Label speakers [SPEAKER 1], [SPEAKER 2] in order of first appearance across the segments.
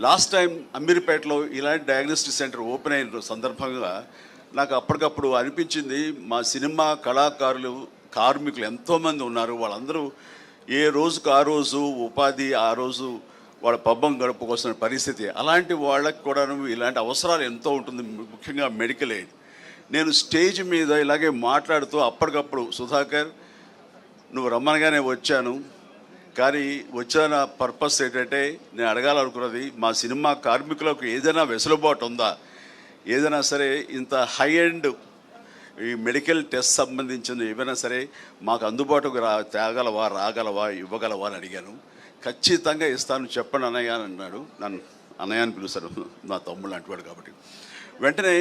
[SPEAKER 1] Last time అమీర్పేటలో ఇలాంటి diagnostic centre open అయిన సందర్భంగా నాకు అప్పటికప్పుడు అనిపించింది, మా సినిమా కళాకారులు కార్మికులు ఎంతోమంది ఉన్నారు. వాళ్ళందరూ ఏ రోజుకు ఆ రోజు ఉపాధి, ఆ రోజు వాళ్ళ పబ్బం గడుపుకొస్తున్న పరిస్థితి. అలాంటి వాళ్ళకి కూడా ఇలాంటి అవసరాలు ఎంతో ఉంటుంది, ముఖ్యంగా మెడికల్ ఎయిడ్. నేను స్టేజ్ మీద ఇలాగే మాట్లాడుతూ అప్పటికప్పుడు సుధాకర్ నువ్వు రమ్మనగానే వచ్చాను, కానీ వచ్చిన పర్పస్ ఏంటంటే నేను అడగాలనుకున్నది, మా సినిమా కార్మికులకు ఏదైనా వెసులుబాటు ఉందా, ఏదైనా సరే ఇంత హై ఎండ్ ఈ మెడికల్ టెస్ట్ సంబంధించిన ఏమైనా సరే మాకు అందుబాటుకు రాగలవా ఇవ్వగలవా అని అడిగాను. ఖచ్చితంగా ఇస్తాను చెప్పండి అన్నయ్య అని అన్నాడు. నన్ను అన్నయ్య అని పిలుస్తాడు, నా తమ్ముళ్ళు అంటున్నాడు కాబట్టి. వెంటనే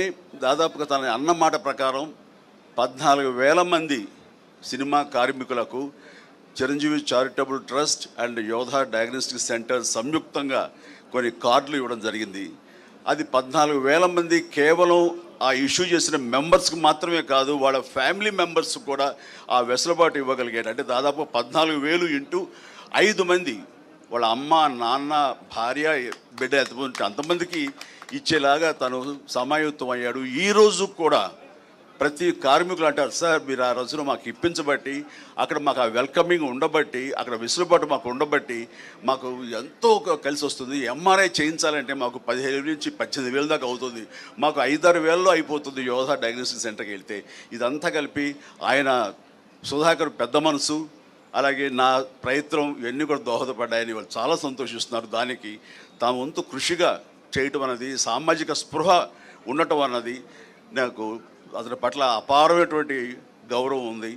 [SPEAKER 1] దాదాపుగా తన అన్న మాట ప్రకారం 14,000 మంది సినిమా కార్మికులకు చిరంజీవి చారిటబుల్ ట్రస్ట్ అండ్ యోధా డయాగ్నోస్టిక్ సెంటర్ సంయుక్తంగా కొన్ని కార్డులు ఇవ్వడం జరిగింది. అది 14,000 మంది కేవలం ఆ ఇష్యూ చేసిన మెంబర్స్కి మాత్రమే కాదు, వాళ్ళ ఫ్యామిలీ మెంబర్స్ కూడా ఆ వెసులుబాటు ఇవ్వగలిగాడు. అంటే దాదాపు 14,000 ఇంటూ 5 మంది, వాళ్ళ అమ్మ, నాన్న, భార్య, బిడ్డ అంతమందికి ఇచ్చేలాగా తను సమాయుత్తం అయ్యాడు. ఈరోజు కూడా ప్రతి కార్మికులు అంటారు, సార్ మీరు ఆ రోజున మాకు ఇప్పించబట్టి, అక్కడ మాకు ఆ వెల్కమింగ్ ఉండబట్టి, అక్కడ వెసులుబాటు మాకు ఉండబట్టి మాకు ఎంతో కలిసి వస్తుంది. ఎంఆర్ఐ చేయించాలంటే మాకు 15,000 నుంచి 18,000 దాకా అవుతుంది, మాకు 5-6 వేలలో అయిపోతుంది యోధా డయాగ్నోస్టిక్ సెంటర్కి వెళ్తే. ఇదంతా కలిపి ఆయన సుధాకర్ పెద్ద మనసు, అలాగే నా ప్రయత్నం ఇవన్నీ కూడా దోహదపడ్డాయని వాళ్ళు చాలా సంతోషిస్తున్నారు. దానికి తాము వంతు కృషిగా చేయటం అన్నది, సామాజిక స్పృహ ఉండటం అన్నది నాకు అతని పట్ల అపారమైనటువంటి గౌరవం ఉంది.